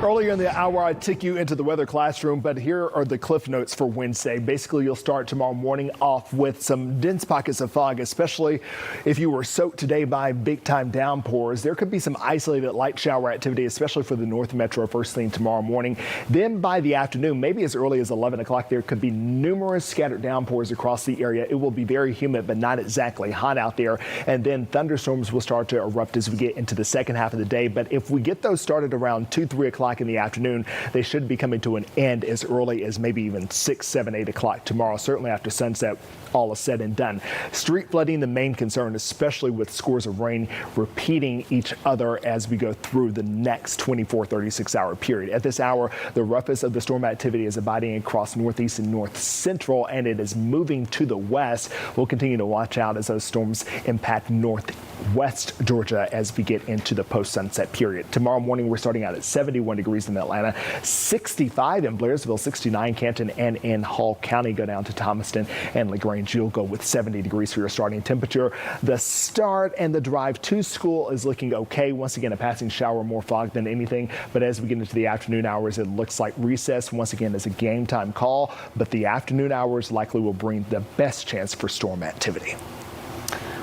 Earlier in the hour, I took you into the weather classroom, but here are the cliff notes for Wednesday. Basically, you'll start tomorrow morning off with some dense pockets of fog, especially if you were soaked today by big-time downpours. There could be some isolated light shower activity, especially for the North Metro first thing tomorrow morning. Then by the afternoon, maybe as early as 11 o'clock, there could be numerous scattered downpours across the area. It will be very humid, but not exactly hot out there. And then thunderstorms will start to erupt as we get into the second half of the day. But if we get those started around 2, 3 o'clock in the afternoon, they should be coming to an end as early as maybe even 6, 7, 8 o'clock tomorrow, certainly after sunset, all is said and done. Street flooding, the main concern, especially with scores of rain repeating each other as we go through the next 24, 36-hour period. At this hour, the roughest of the storm activity is abiding across northeast and north central, and it is moving to the west. We'll continue to watch out as those storms impact northwest Georgia as we get into the post-sunset period. Tomorrow morning, we're starting out at 71 degrees in Atlanta, 65 in Blairsville, 69 Canton, and in Hall County. Go down to Thomaston and LaGrange. You'll go with 70 degrees for your starting temperature. The start and the drive to school is looking okay. Once again, a passing shower, more fog than anything. But as we get into the afternoon hours, it looks like recess once again is a game time call. But the afternoon hours likely will bring the best chance for storm activity.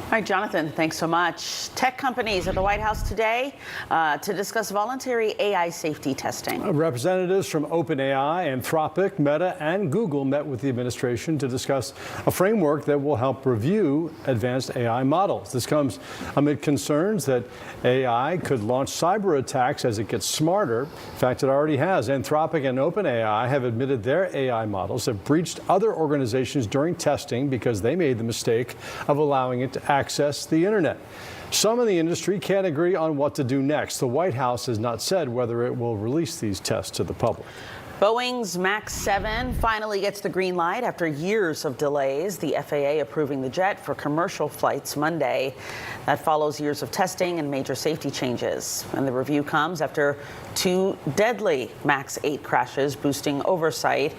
All right, Jonathan, thanks so much. Tech companies at the White House today to discuss voluntary AI safety testing. Representatives from OpenAI, Anthropic, Meta, and Google met with the administration to discuss a framework that will help review advanced AI models. This comes amid concerns that AI could launch cyber attacks as it gets smarter. In fact, it already has. Anthropic and OpenAI have admitted their AI models have breached other organizations during testing because they made the mistake of allowing it to access the internet. Some in the industry can't agree on what to do next. The White House has not said whether it will release these tests to the public. Boeing's MAX 7 finally gets the green light after years of delays. The FAA approving the jet for commercial flights Monday. That follows years of testing and major safety changes. And the review comes after 2 deadly MAX 8 crashes, boosting oversight.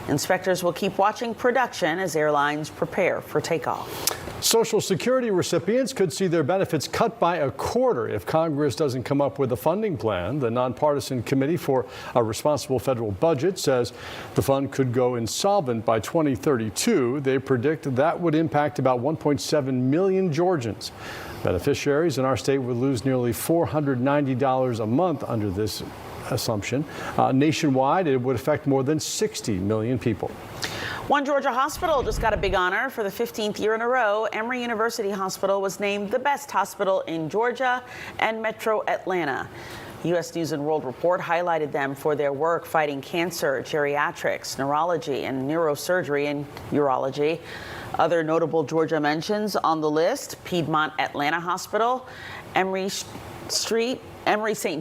Inspectors will keep watching production as airlines prepare for takeoff. Social Security recipients could see their benefits cut by a quarter if Congress doesn't come up with a funding plan. The nonpartisan Committee for a Responsible Federal Budget says the fund could go insolvent by 2032. They predict that would impact about 1.7 million Georgians. Beneficiaries in our state would lose nearly $490 a month under this assumption. Nationwide, it would affect more than 60 million people. One Georgia hospital just got a big honor. For the 15th year in a row, Emory University Hospital was named the best hospital in Georgia and Metro Atlanta. U.S. News and World Report highlighted them for their work fighting cancer, geriatrics, neurology, and neurosurgery and urology. Other notable Georgia mentions on the list: Piedmont Atlanta Hospital, Emory St.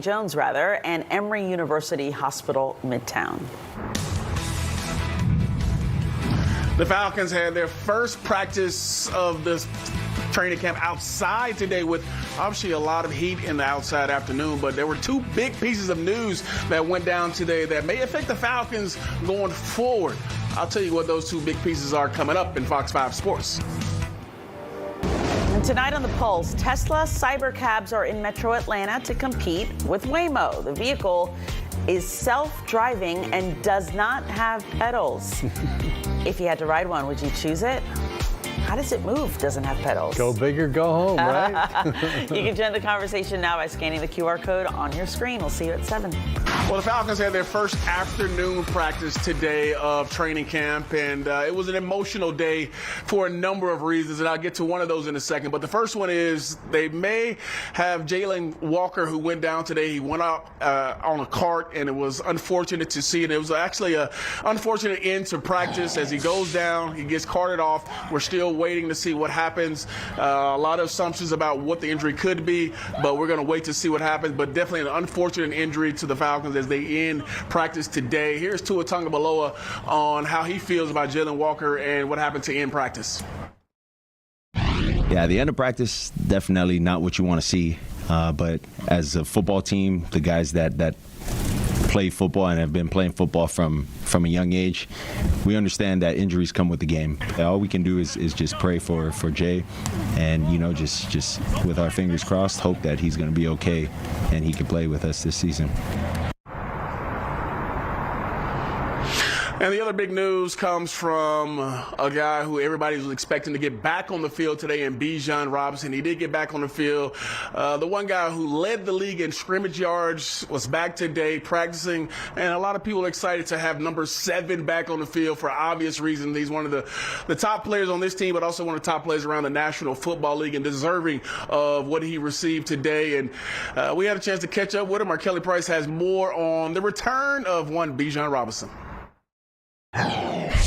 Jones, and Emory University Hospital Midtown. The Falcons had their first practice of this training camp outside today with obviously a lot of heat in the outside afternoon, but there were 2 big pieces of news that went down today that may affect the Falcons going forward. I'll tell you what those 2 big pieces are coming up in Fox 5 Sports. And tonight on The Pulse, Tesla Cybercabs are in Metro Atlanta to compete with Waymo. The vehicle is self-driving and does not have pedals. If you had to ride one, would you choose it? How does it move? Doesn't have pedals. Go big or go home, right? You can join the conversation now by scanning the QR code on your screen. We'll see you at 7. Well, the Falcons had their first afternoon practice today of training camp, and it was an emotional day for a number of reasons, and I'll get to one of those in a second. But the first one is they may have Jalen Walker, who went down today. He went out on a cart, and it was unfortunate to see. And it was actually an unfortunate end to practice. As he goes down, he gets carted off. We're still waiting to see what happens. A lot of assumptions about what the injury could be, but we're going to wait to see what happens. But definitely an unfortunate injury to the Falcons as they end practice today. Here's Tua Tagovailoa on how he feels about Jalen Walker and what happened to end practice. Yeah, the end of practice, definitely not what you want to see. But as a football team, the guys that play football and have been playing football from a young age, we understand that injuries come with the game. All we can do is just pray for Jay, and just with our fingers crossed, hope that he's going to be okay and he can play with us this season. And the other big news comes from a guy who everybody was expecting to get back on the field today in Bijan Robinson. He did get back on the field. The one guy who led the league in scrimmage yards was back today practicing, and a lot of people are excited to have number 7 back on the field for obvious reasons. He's one of the top players on this team, but also one of the top players around the National Football League and deserving of what he received today. And we had a chance to catch up with him. Our Kelly Price has more on the return of one Bijan Robinson.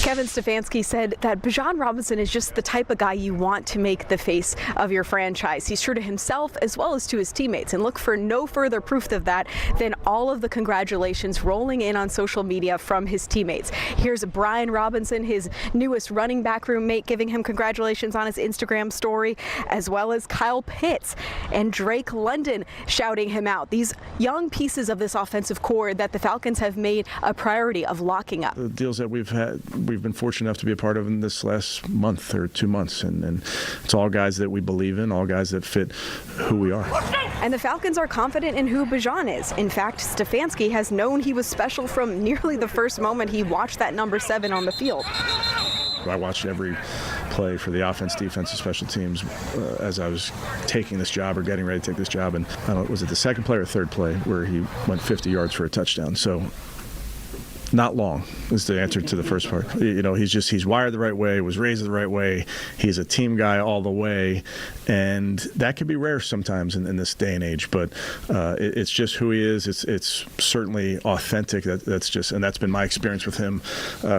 Kevin Stefanski said that Bijan Robinson is just the type of guy you want to make the face of your franchise. He's true to himself as well as to his teammates, and look for no further proof of that than all of the congratulations rolling in on social media from his teammates. Here's Brian Robinson, his newest running back roommate, giving him congratulations on his Instagram story, as well as Kyle Pitts and Drake London shouting him out. These young pieces of this offensive core that the Falcons have made a priority of locking up. The deals that we've been fortunate enough to be a part of in this last month or 2 months, and it's all guys that we believe in, all guys that fit who we are. And the Falcons are confident in who Bijan is. In fact, Stefanski has known he was special from nearly the first moment he watched that number 7 on the field. I watched every play for the offense, defense, and special teams as I was taking this job or getting ready to take this job, and I don't know, was it the second play or third play where he went 50 yards for a touchdown? So not long is the answer to the first part. You know, he's wired the right way, was raised the right way. He's a team guy all the way, and that can be rare sometimes in this day and age. But it's just who he is. It's certainly authentic. That's been my experience with him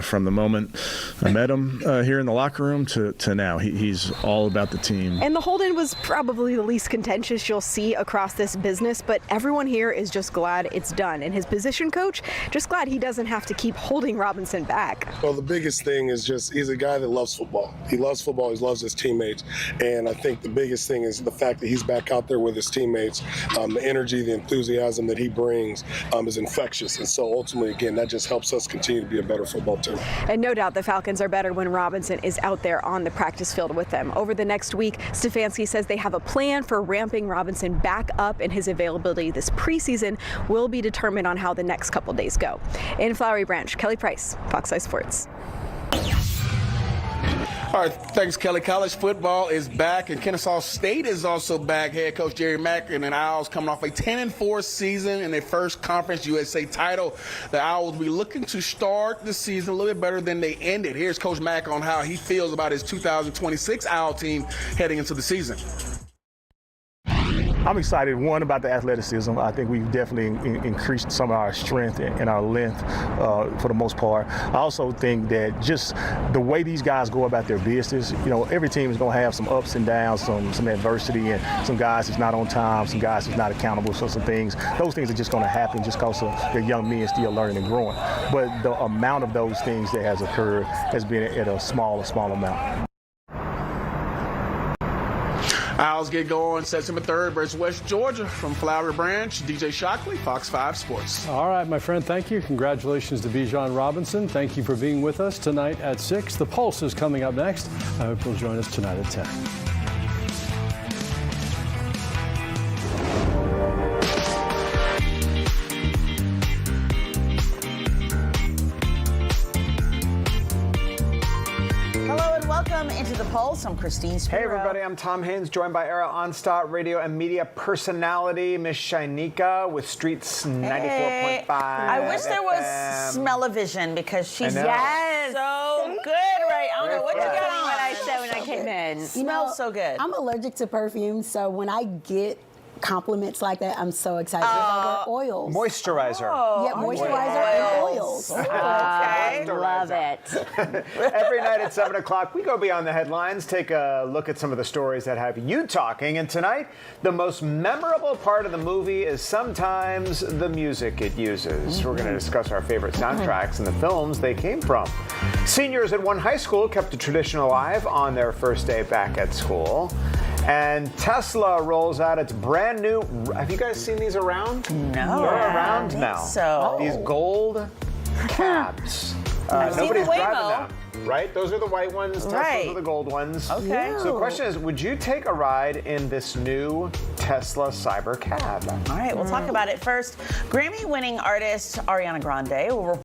from the moment I met him here in the locker room to now. He's all about the team. And the hold-in was probably the least contentious you'll see across this business, but everyone here is just glad it's done. And his position coach, just glad he doesn't have to keep holding Robinson back. Well, the biggest thing is just he's a guy that loves football. He loves football. He loves his teammates. And I think the biggest thing is the fact that he's back out there with his teammates. The energy, the enthusiasm that he brings is infectious. And so ultimately, again, that just helps us continue to be a better football team. And no doubt the Falcons are better when Robinson is out there on the practice field with them. Over the next week, Stefanski says they have a plan for ramping Robinson back up, and his availability this preseason will be determined on how the next couple days go. In Flowery Branch, Kelly Price, Fox Eye Sports. All right, thanks, Kelly. College football is back, and Kennesaw State is also back. Head coach Jerry Mack and the Owls coming off a 10-4 season in their first Conference USA title. The Owls will be looking to start the season a little bit better than they ended. Here's Coach Mack on how he feels about his 2026 Owl team heading into the season. I'm excited, one, about the athleticism. I think we've definitely increased some of our strength and our length for the most part. I also think that just the way these guys go about their business, you know, every team is going to have some ups and downs, some adversity, and some guys that's not on time, some guys that's not accountable, so some things. Those things are just going to happen just because they're young men still learning and growing. But the amount of those things that has occurred has been at a small amount. Owls get going September 3rd versus West Georgia. From Flowery Branch, DJ Shockley, Fox 5 Sports. All right, my friend, thank you. Congratulations to Bijan Robinson. Thank you for being with us tonight at 6. The Pulse is coming up next. I hope you'll join us tonight at 10. Welcome into the Pulse. I'm Christine Spiro. Hey everybody, I'm Tom Haynes, joined by Era Onstott, radio and media personality, Miss Shinika with Streets 94.5. I wish there was FM. smell-o-vision because she's so Yes. good right. I don't know what you got on. What I said when I came in. Smells so good. I'm allergic to perfume, so when I get compliments like that, I'm so excited. I wear oils. Moisturizer. Yeah, moisturizer and oils. Okay. Love it. Every night at 7 o'clock, we go beyond the headlines, take a look at some of the stories that have you talking. And tonight, the most memorable part of the movie is sometimes the music it uses. We're going to discuss our favorite soundtracks and the films they came from. Seniors at one high school kept the tradition alive on their first day back at school. And Tesla rolls out its brand new, have you guys seen these around? No. They're around now. So. These gold cabs. I've seen Nobody's the driving Waymo. them. Right? Those are the white ones. Right. Teslas are the gold ones. Okay. So the question is, would you take a ride in this new Tesla Cyber Cab? All right, we'll talk about it first. Grammy-winning artist Ariana Grande will